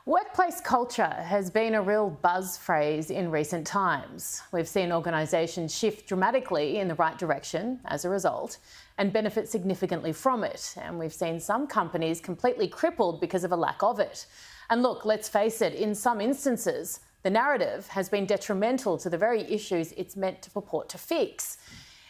Workplace culture has been a real buzz phrase in recent times. We've seen organisations shift dramatically in the right direction as a result and benefit significantly from it. And we've seen some companies completely crippled because of a lack of it. And look, let's face it, in some instances, the narrative has been detrimental to the very issues it's meant to purport to fix.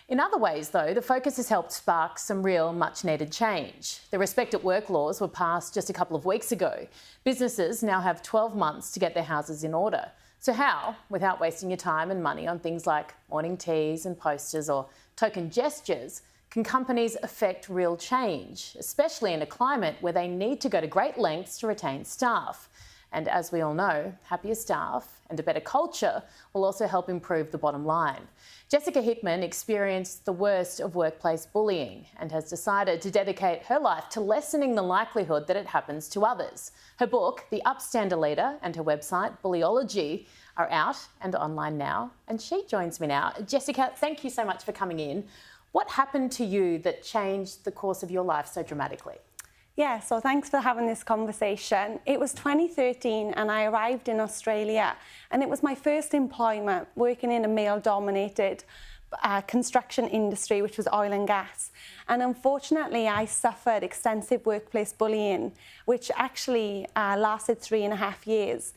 In other ways, though, the focus has helped spark some real much-needed change. The Respect at Work laws were passed just a couple of weeks ago. Businesses now have 12 months to get their houses in order. So how, without wasting your time and money on things like morning teas and posters or token gestures, can companies affect real change, especially in a climate where they need to go to great lengths to retain staff? And as we all know, happier staff and a better culture will also help improve the bottom line. Jessica Hickman experienced the worst of workplace bullying and has decided to dedicate her life to lessening the likelihood that it happens to others. Her book, The Upstander Leader, and her website, Bullyology, are out and online now. And she joins me now. Jessica, thank you so much for coming in. What happened to you that changed the course of your life so dramatically? Yeah, so thanks for having this conversation. It was 2013 and I arrived in Australia, and it was my first employment working in a male-dominated construction industry, which was oil and gas. And unfortunately, I suffered extensive workplace bullying, which actually lasted 3.5 years.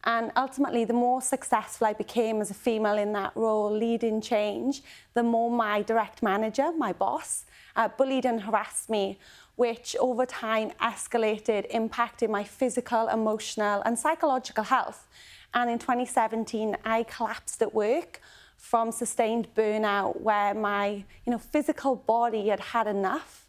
And ultimately, the more successful I became as a female in that role, leading change, the more my direct manager, my boss, bullied and harassed me, which over time escalated, impacting my physical, emotional and psychological health. And in 2017, I collapsed at work from sustained burnout, where my physical body had had enough.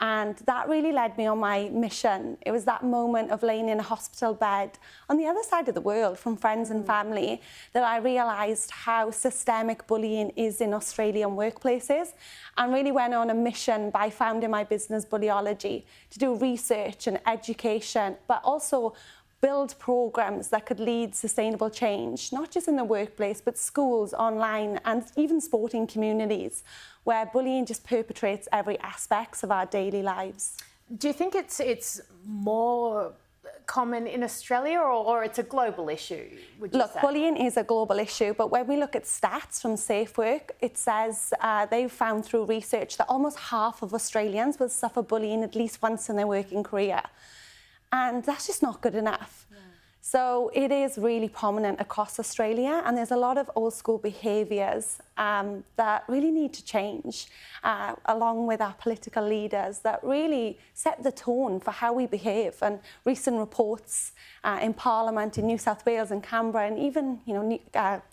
And that really led me on my mission. It was that moment of laying in a hospital bed on the other side of the world from friends and family that I realised how systemic bullying is in Australian workplaces, and really went on a mission by founding my business Bullyology to do research and education, but also build programs that could lead sustainable change, not just in the workplace, but schools, online, and even sporting communities, where bullying just perpetrates every aspect of our daily lives. Do you think it's more common in Australia, or it's a global issue, would you say? Look, bullying is a global issue, but when we look at stats from Safe Work, it says they've found through research that almost half of Australians will suffer bullying at least once in their working career. And that's just not good enough. Yeah. So it is really prominent across Australia, and there's a lot of old school behaviours that really need to change, along with our political leaders that really set the tone for how we behave. And recent reports in Parliament in New South Wales and Canberra, and even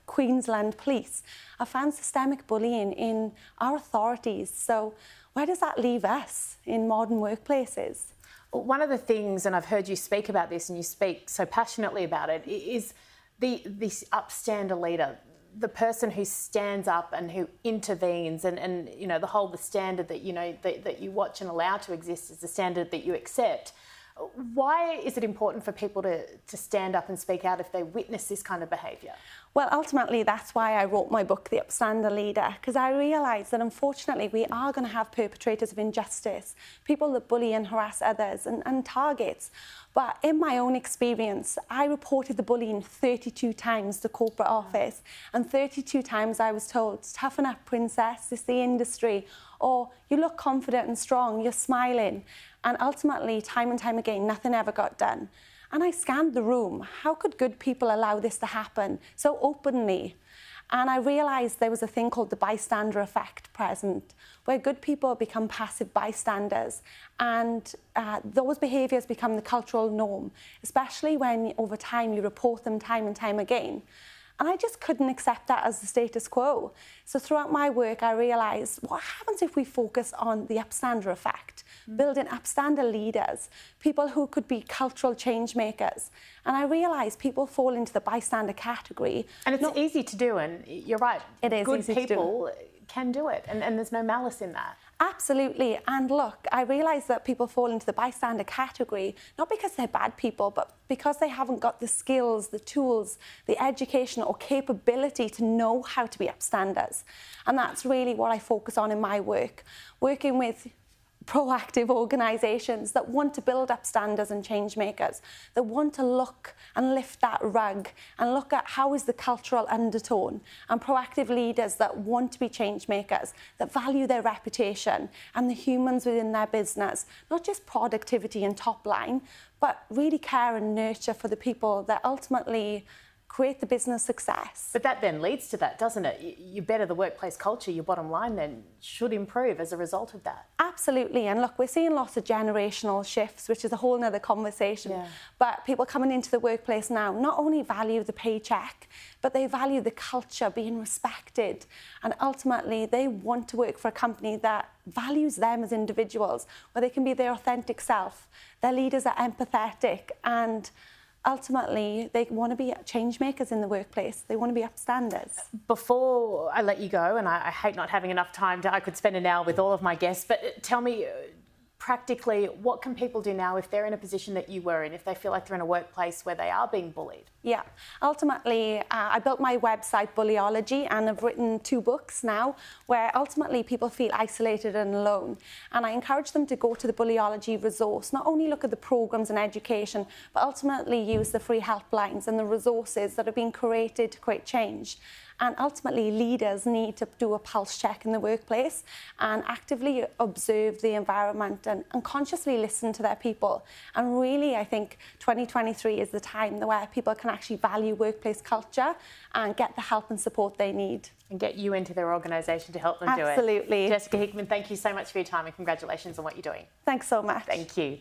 Queensland Police, have found systemic bullying in our authorities. So where does that leave us in modern workplaces? One of the things, and I've heard you speak about this and you speak so passionately about it, is this upstander leader, the person who stands up and who intervenes, and the standard that that you watch and allow to exist is the standard that you accept. Why is it important for people to stand up and speak out if they witness this kind of behaviour? Well, ultimately, that's why I wrote my book, The Upstander Leader, because I realised that unfortunately we are going to have perpetrators of injustice, people that bully and harass others, and targets. But in my own experience, I reported the bullying 32 times to corporate office, and 32 times I was told, toughen up, princess, it's the industry, or you look confident and strong, you're smiling. And ultimately, time and time again, nothing ever got done. And I scanned the room. How could good people allow this to happen so openly? And I realised there was a thing called the bystander effect present, where good people become passive bystanders, and those behaviours become the cultural norm, especially when over time you report them time and time again. And I just couldn't accept that as the status quo. So throughout my work, I realised, what happens if we focus on the upstander effect, building upstander leaders, people who could be cultural change makers? And I realised people fall into the bystander category. And it's easy to do, and you're right. It is good easy to do. people can do it, and there's no malice in that. Absolutely. And look, I realise that people fall into the bystander category, not because they're bad people, but because they haven't got the skills, the tools, the education or capability to know how to be upstanders. And that's really what I focus on in my work, working with proactive organisations that want to build up standards and change makers, that want to look and lift that rug and look at how is the cultural undertone, and proactive leaders that want to be change makers, that value their reputation and the humans within their business, not just productivity and top line, but really care and nurture for the people that ultimately create the business success. But that then leads to that, doesn't it? You better the workplace culture, your bottom line then should improve as a result of that. Absolutely. And look, we're seeing lots of generational shifts, which is a whole nother conversation. Yeah. But people coming into the workplace now not only value the paycheck, but they value the culture, being respected. And ultimately, they want to work for a company that values them as individuals, where they can be their authentic self. Their leaders are empathetic, and ultimately, they want to be change makers in the workplace. They want to be upstanders. Before I let you go, and I hate not having enough time, I could spend an hour with all of my guests, but tell me, practically, what can people do now if they're in a position that you were in, if they feel like they're in a workplace where they are being bullied? Yeah, ultimately, I built my website, Bullyology, and I've written 2 books now where ultimately people feel isolated and alone. And I encourage them to go to the Bullyology resource, not only look at the programs and education, but ultimately use the free helplines and the resources that have been created to create change. And ultimately, leaders need to do a pulse check in the workplace and actively observe the environment and consciously listen to their people. And really, I think 2023 is the time where people can actually value workplace culture and get the help and support they need. And get you into their organisation to help them do it. Absolutely. Jessica Hickman, thank you so much for your time and congratulations on what you're doing. Thanks so much. Thank you.